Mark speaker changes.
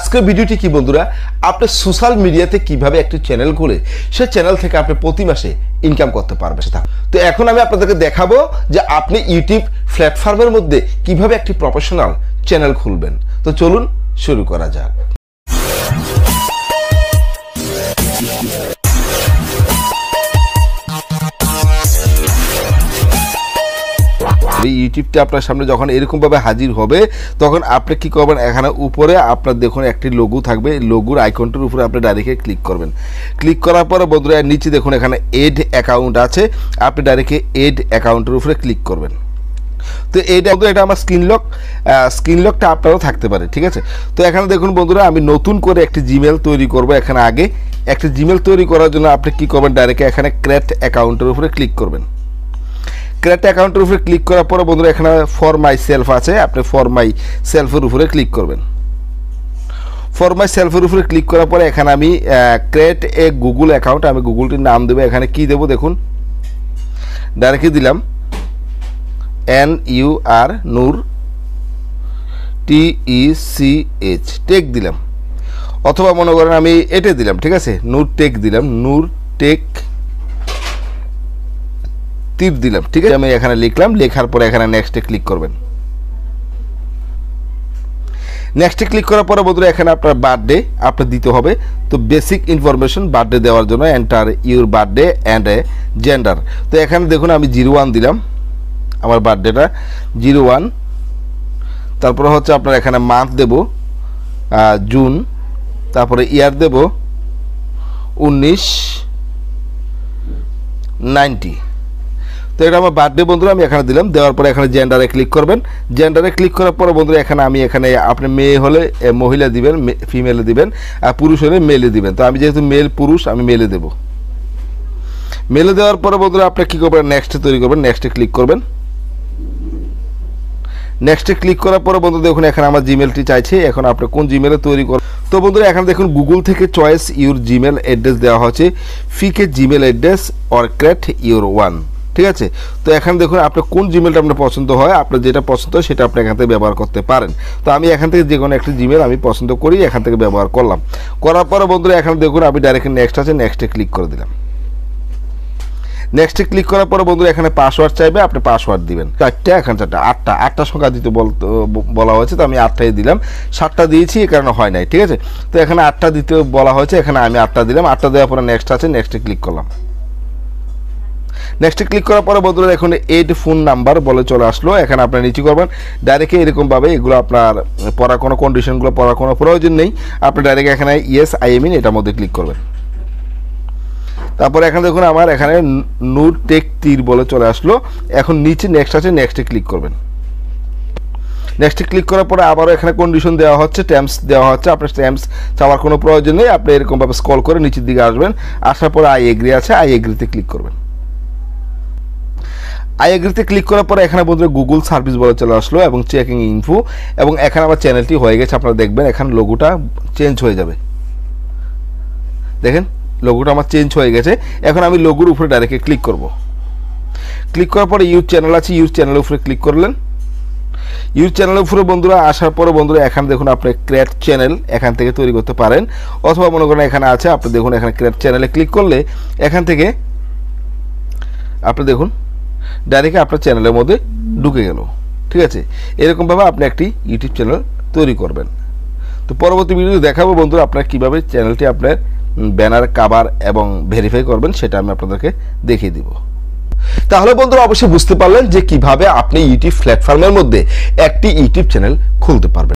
Speaker 1: আজকের ভিডিওটি কি বন্ধুরা, আপনি সোশ্যাল মিডিয়াতে কিভাবে একটি চ্যানেল খুলে সে চ্যানেল থেকে আপনি প্রতি মাসে ইনকাম করতে পারবেন। তো এখন আমি আপনাদেরকে দেখাবো যে আপনি ইউটিউব প্ল্যাটফর্মের মধ্যে কিভাবে একটি প্রফেশনাল চ্যানেল খুলবেন। তো চলুন শুরু করা যাক। ইউটিউবটা আপনার সামনে যখন এরকম ভাবে হাজির হবে তখন আপনি কি করবেন, এখানে উপরে আপনার দেখুন একটি লোগো থাকবে, লোগোর আইকনটার উপরে আপনি ডাইরেক্ট ক্লিক করবেন। ক্লিক করার পরে বন্ধুরা নিচে দেখুন এখানে এড অ্যাকাউন্ট আছে, আপনি ডাইরেক্ট এড অ্যাকাউন্টের উপরে ক্লিক করবেন। তো এটা আমার স্ক্রিন লকটা আপনারও থাকতে পারে, ঠিক আছে। তো এখানে দেখুন বন্ধুরা আমি নতুন করে একটি জিমেল তৈরি করব। এখানে আগে একটি জিমেল তৈরি করার জন্য আপনি কি করবেন, ডাইরেক্ট এখানে ক্রিয়েট অ্যাকাউন্টের উপরে ক্লিক করবেন। ক্রিয়েট অ্যাকাউন্টের উপরে ক্লিক করার পরে বন্ধুরা এখানে ফর মাই সেলফ আছে, আপনি ফর মাই সেলফের উপরে ক্লিক করবেন। ফর মাই সেলফের উপরে ক্লিক করার পরে এখানে আমি ক্রিয়েট এ গুগল অ্যাকাউন্ট, আমি গুগলটির নাম দেবো। এখানে কি দেবো দেখুন, ডাইরেক্টলি দিলাম NUR নূর TECH টেক দিলাম, অথবা মনে করেন আমি এটা দিলাম, ঠিক আছে, নূর টেক দিলাম, নূর টেক টিপ দিলাম, ঠিক আছে। আমি এখানে লিখলাম, লেখার পরে এখানে নেক্সটে ক্লিক করবেন। নেক্সটে ক্লিক করার পরে বন্ধুরা এখানে আপনার বার্থডে আপনার দিতে হবে। তো বেসিক ইনফরমেশন বার্থডে দেওয়ার জন্য enter your birthday and a gender. তো এখানে দেখুন আমি 01 দিলাম, আমার বার্থডেটা 01। তারপরে হচ্ছে আপনার এখানে মান্থ দেব জুন, তারপরে ইয়ার দেব 1990। তো এটা আমার বার্থডে বন্ধুরা আমি এখানে দিলাম। দেওয়ার পরে এখানে জেন্ডারে ক্লিক করবেন। জেন্ডারে ক্লিক করার পরে বন্ধুরা এখানে আপনি মেয়ে হলে মহিলা দিবেন, ফিমেলে দিবেন, আর পুরুষ হলে মেলে দিবেন। তো আমি যেহেতু মেল পুরুষ আমি মেলে দেব। মেলে দেওয়ার পরে বন্ধুরা আপনি কী করবেন, নেক্সটে তৈরি করবেন, নেক্সটে ক্লিক করবেন। নেক্সটে ক্লিক করার পরে বন্ধু দেখুন এখানে আমার জিমেলটি চাইছে, এখন আপনি কোন জিমেলে তৈরি করবেন। তো বন্ধুরা এখানে দেখুন গুগল থেকে চয়েস ইউর জিমেল অ্যাড্রেস দেওয়া হচ্ছে, ফিকে Gmail address or create your one, ঠিক আছে। তো এখানে দেখুন আপনার কোন জিমেলটা আপনার পছন্দ হয়, আপনার যেটা পছন্দ হয় সেটা আপনি এখান থেকে ব্যবহার করতে পারেন। তো আমি এখান থেকে যে কোনো একটি জিমেল আমি পছন্দ করি, এখান থেকে ব্যবহার করলাম। করার পরে বন্ধুরা এখানে দেখুন আমি ডাইরেক্ট নেক্সট আছে, নেক্সটে ক্লিক করে দিলাম। নেক্সটে ক্লিক করার পরে বন্ধুরা এখানে পাসওয়ার্ড চাইবে, আপনি পাসওয়ার্ড দিবেন। 4টা এখানে 4টা 8টা সংখ্যা দিতে বলা হয়েছে, তো আমি 8টাই দিলাম। 7টা দিয়েছি এই কারণে হয় নাই, ঠিক আছে। তো এখানে 8টা দিতে বলা হয়েছে, এখানে আমি 8টা দিলাম। 8টা দেওয়ার পরে নেক্সট আছে, নেক্সটে ক্লিক করলাম। নেক্সটে ক্লিক করার পরে বন্ধুরা এখন এড ফোন নাম্বার বলে চলে আসলো। এখানে আপনার নিচে করবেন ডাইরেক্ট এরকমভাবে, এগুলো আপনার পড়ার কোনো কন্ডিশনগুলো পড়ার কোনো প্রয়োজন নেই। আপনি ডাইরেক্ট এখানে ইয়েস আই এম ইন এটার মধ্যে ক্লিক করবেন। তারপরে এখানে দেখুন আমার এখানে নূর টেক তীর বলে চলে আসলো। এখন নিচে নেক্সট আছে, নেক্সটে ক্লিক করবেন। নেক্সটে ক্লিক করার পরে আবারও এখানে কন্ডিশন দেওয়া হচ্ছে, টার্মস দেওয়া হচ্ছে। আপনার টার্মস চাওয়ার কোনো প্রয়োজন নেই, আপনি এরকমভাবে স্ক্রল করে নিচের দিকে আসবেন। আসার পরে আই এগ্রি আছে, আই এগ্রিতে ক্লিক করবেন। আই এগ্রিতে ক্লিক করার পরে এখানে বন্ধুরা গুগল সার্ভিস বলে চলে আসলো এবং চেকিং ইনফো, এবং এখানে আমার চ্যানেলটি হয়ে গেছে। আপনারা দেখবেন এখানে লোগোটা চেঞ্জ হয়ে যাবে, দেখেন লোগোটা আমার চেঞ্জ হয়ে গেছে। এখন আমি লোগোর উপরে ডাইরেক্ট ক্লিক করব। ক্লিক করার পরে ইউর চ্যানেল আছে, ইউর চ্যানেলের উপরে ক্লিক করলেন। ইউর চ্যানেলের উপরে বন্ধুরা আসার পরে বন্ধুরা এখানে দেখুন আপনি ক্রিয়েট চ্যানেল এখান থেকে তৈরি করতে পারেন, অথবা মনে করেন এখানে আছে, আপনি দেখুন এখানে ক্রিয়েট চ্যানেলে ক্লিক করলে এখান থেকে আপনি দেখুন ডাইরেক্ট আপনার চ্যানেলের মধ্যে ঢুকে গেল, ঠিক আছে। এরকমভাবে আপনি একটি ইউটিউব চ্যানেল তৈরি করবেন। তো পরবর্তী ভিডিওতে দেখাবো বন্ধুরা আপনারা কীভাবে চ্যানেলটি আপনার ব্যানার কাভার এবং ভেরিফাই করবেন, সেটা আমি আপনাদেরকে দেখিয়ে দিব। তাহলে বন্ধুরা অবশ্যই বুঝতে পারলেন যে কিভাবে আপনি ইউটিউব প্ল্যাটফর্মের মধ্যে একটি ইউটিউব চ্যানেল খুলতে পারবেন।